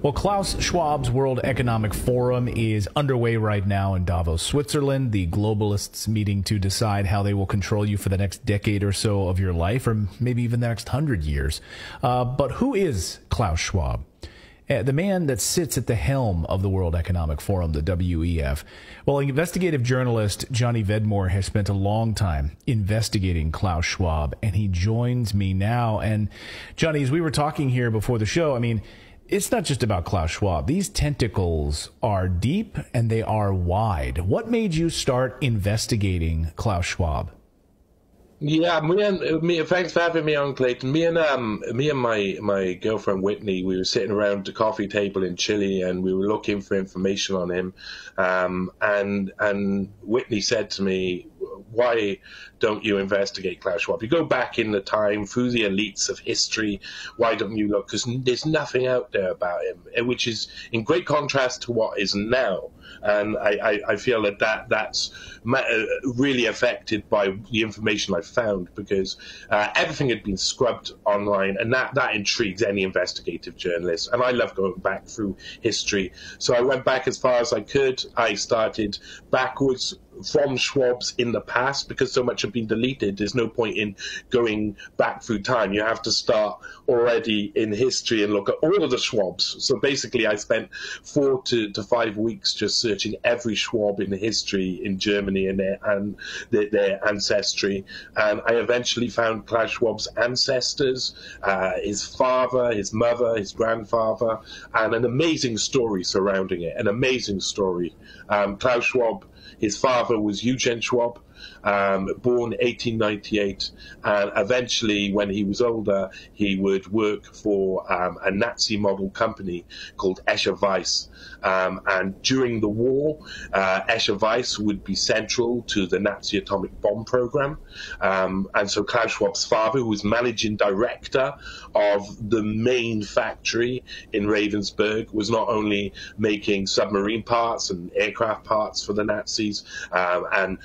Well, Klaus Schwab's World Economic Forum is underway right now in Davos, Switzerland. The globalists meeting to decide how they will control you for the next decade or so of your life, or maybe even the next 100 years. But who is Klaus Schwab? The man that sits at the helm of the World Economic Forum, the WEF. Well, investigative journalist Johnny Vedmore has spent a long time investigating Klaus Schwab, and he joins me now. And Johnny, as we were talking here before the show, I mean, it's not just about Klaus Schwab. These tentacles are deep and they are wide. What made you start investigating Klaus Schwab? Yeah, thanks for having me on, Clayton. Me and my girlfriend Whitney, we were sitting around the coffee table in Chile, and we were looking for information on him. And Whitney said to me, "Why don't you investigate Klaus Schwab? You go back in the time through the elites of history. Why don't you look? Because there's nothing out there about him, which is in great contrast to what is now." And I feel that's really affected by the information I found, because everything had been scrubbed online, and that intrigues any investigative journalist. And I love going back through history. So I went back as far as I could. I started backwards from Schwab's in the past, because so much had been deleted. There's no point in going back through time. You have to start already in history and look at all of the Schwabs. So basically I spent 4 to 5 weeks just searching every Schwab in history in Germany and their ancestry. And I eventually found Klaus Schwab's ancestors, his father, his mother, his grandfather, and an amazing story surrounding it, an amazing story. Klaus Schwab, his father was Eugen Schwab, born 1898, and eventually, when he was older, he would work for a Nazi model company called Escher Weiss. And during the war, Escher Weiss would be central to the Nazi atomic bomb program. And so Klaus Schwab's father, who was managing director of the main factory in Ravensburg, was not only making submarine parts and aircraft parts for the Nazis, and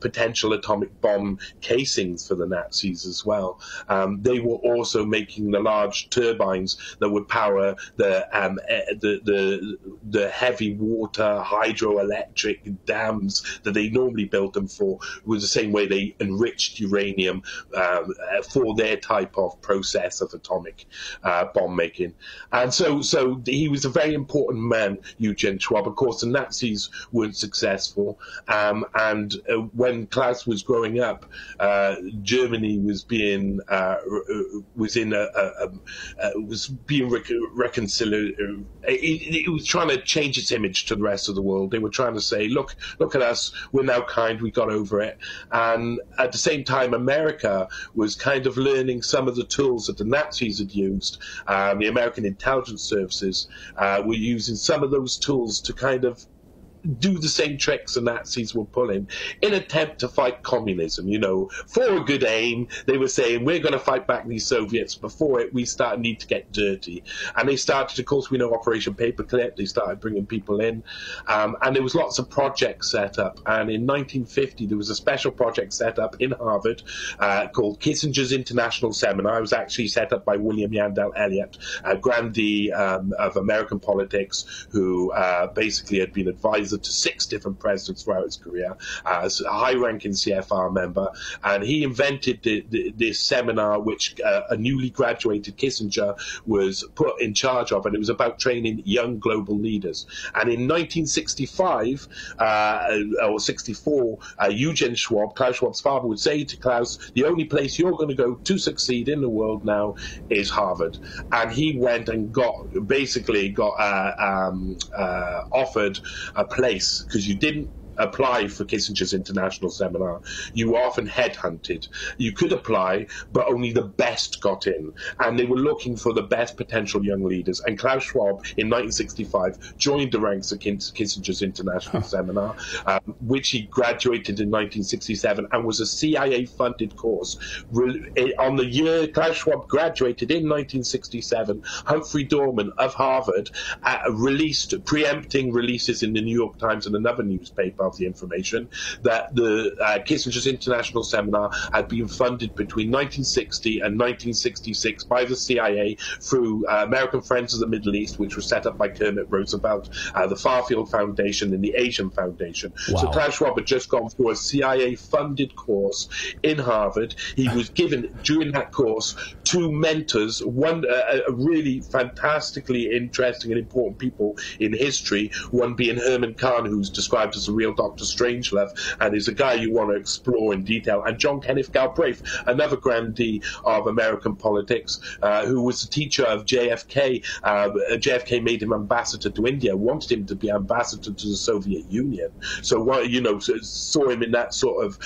potential atomic bomb casings for the Nazis as well. They were also making the large turbines that would power the heavy water hydroelectric dams that they normally built them for. It was the same way they enriched uranium for their type of process of atomic bomb making. And so he was a very important man, Eugen Schwab. Of course, the Nazis weren't successful, and when Klaus was growing up, Germany was being reconciled. It was trying to change its image to the rest of the world. They were trying to say, look at us, we're now kind, we got over it. And at the same time, America was kind of learning some of the tools that the Nazis had used. The American intelligence services were using some of those tools to kind of do the same tricks the Nazis were pulling in an attempt to fight communism. For a good aim, they were saying, we're going to fight back these Soviets. Before it, we need to get dirty. And they started, of course, we know Operation Paperclip. They started bringing people in. And there was lots of projects set up. And in 1950, there was a special project set up in Harvard called Kissinger's International Seminar. It was actually set up by William Yandell Elliott, a grandee of American politics, who basically had been advisor to 6 different presidents throughout his career, as a high-ranking CFR member, and he invented this seminar, which a newly graduated Kissinger was put in charge of, and it was about training young global leaders. And in 1965 or 64, Eugen Schwab, Klaus Schwab's father, would say to Klaus, the only place you're going to go to succeed in the world now is Harvard. And he went and got offered a place, because you didn't apply for Kissinger's International Seminar. You were often headhunted. You could apply, but only the best got in. And they were looking for the best potential young leaders. And Klaus Schwab, in 1965, joined the ranks of Kissinger's International Seminar, which he graduated in 1967, and was a CIA-funded course. On the year Klaus Schwab graduated in 1967, Humphrey Dorman of Harvard released preempting releases in the New York Times and another newspaper of the information, that the Kissinger's International Seminar had been funded between 1960 and 1966 by the CIA through American Friends of the Middle East, which was set up by Kermit Roosevelt, the Farfield Foundation, and the Asian Foundation. Wow. So Klaus Schwab had just gone through a CIA-funded course in Harvard. He was given, during that course, two mentors, one really fantastically interesting and important people in history, one being Herman Kahn, who's described as a real Dr. Strangelove, and is a guy you want to explore in detail, and John Kenneth Galbraith, another grandee of American politics, who was the teacher of JFK. JFK made him ambassador to India, wanted him to be ambassador to the Soviet Union. So, saw him in that sort of,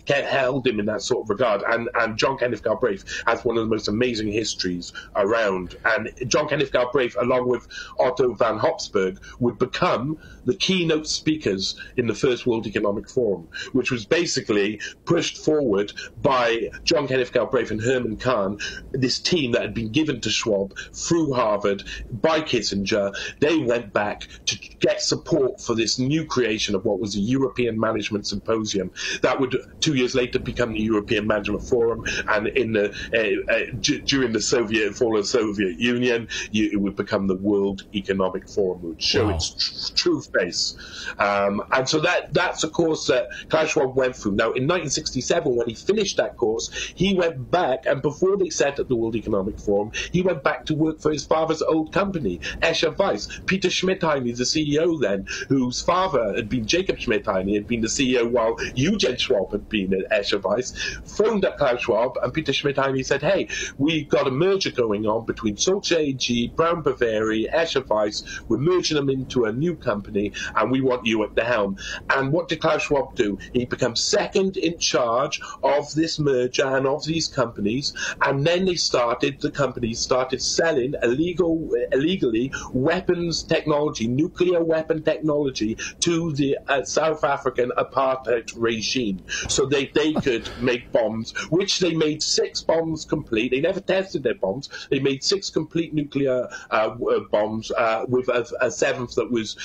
held him in that sort of regard. And John Kenneth Galbraith has one of the most amazing histories around. And John Kenneth Galbraith, along with Otto von Habsburg, would become the keynote speakers in the First World Economic Forum, which was basically pushed forward by John Kenneth Galbraith and Herman Kahn, this team that had been given to Schwab through Harvard by Kissinger. They went back to get support for this new creation of what was a European Management Symposium that would 2 years later become the European Management Forum, and in the during the fall of the Soviet Union, it would become the World Economic Forum, which would show its true face. And so that's a course that Klaus Schwab went through. Now, in 1967, when he finished that course, he went back, and before they set up the World Economic Forum, he went back to work for his father's old company, Escher Weiss. Peter Schmidheiny, the CEO then, whose father had been Jacob Schmidheiny, had been the CEO while Eugen Schwab had been at Escher Weiss, phoned up Klaus Schwab, and Peter Schmidheiny said, hey, we've got a merger going on between Sulzer AG, Brown Boveri, Escher Weiss. We're merging them into a new company, and we want you at the helm. And what did Klaus Schwab do? He becomes second in charge of this merger and of these companies, and then the companies started selling illegally weapons technology, nuclear weapon technology, to the South African apartheid regime, so they could make bombs, which they made 6 bombs complete. They never tested their bombs. They made 6 complete nuclear bombs, with a 7th that was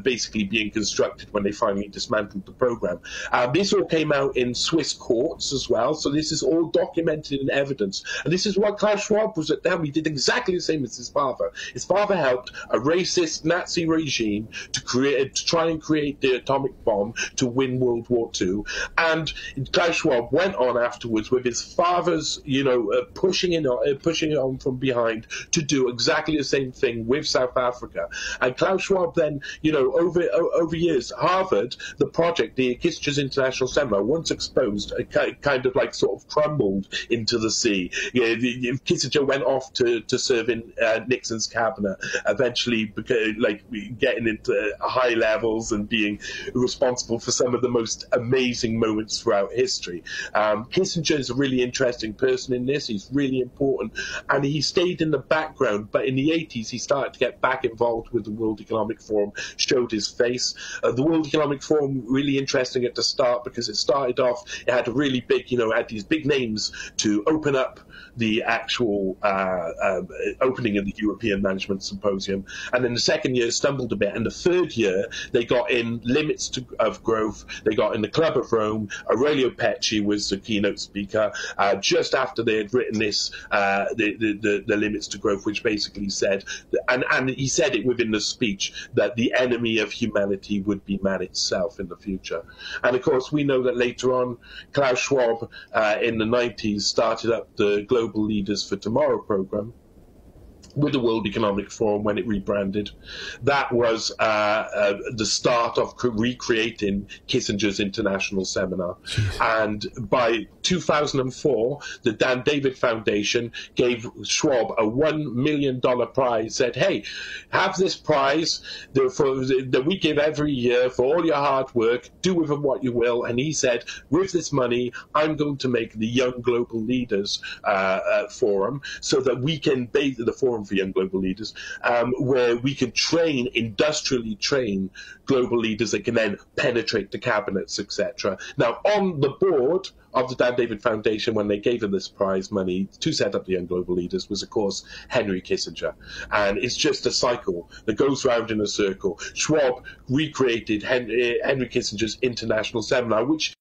basically being constructed when they finally dismantled the program. This all came out in Swiss courts as well, so this is all documented in evidence. And this is what Klaus Schwab was at them. He did exactly the same as his father. His father helped a racist Nazi regime to try and create the atomic bomb to win World War II. And Klaus Schwab went on afterwards with his father's, pushing it on from behind to do exactly the same thing with South Africa. And Klaus Schwab then, over years, Harvard, the project, the Kissinger's International Seminar, once exposed, kind of like sort of crumbled into the sea. Kissinger went off to serve in Nixon's cabinet, eventually getting into high levels and being responsible for some of the most amazing moments throughout history. Kissinger is a really interesting person in this. He's really important, and he stayed in the background, but in the 80s he started to get back involved with the World Economic Forum, showed his face. The World Economic Forum, really interesting at the start, because it started off, it had a really big, had these big names to open up the actual opening of the European Management Symposium, and then the second year stumbled a bit, and the third year they got in Limits of Growth, they got in the Club of Rome. Aurelio Pecci was the keynote speaker just after they had written this, the Limits to Growth, which basically said, and he said it within the speech, that the enemy of humanity would be man itself in the future. And of course we know that later on Klaus Schwab in the 90s started up the Global Leaders for Tomorrow program with the World Economic Forum when it rebranded. That was the start of recreating Kissinger's International Seminar. Jeez. And by 2004, the Dan David Foundation gave Schwab a $1 million prize, said, hey, have this prize that we give every year for all your hard work, do with it what you will. And he said, with this money, I'm going to make the Young Global Leaders Forum, so that we can the forum for young global leaders, where we can industrially train global leaders that can then penetrate the cabinets, etc. Now, on the board of the Dan David Foundation, when they gave him this prize money to set up the Young Global Leaders, was, of course, Henry Kissinger. And it's just a cycle that goes round in a circle. Schwab recreated Henry Kissinger's International Seminar, which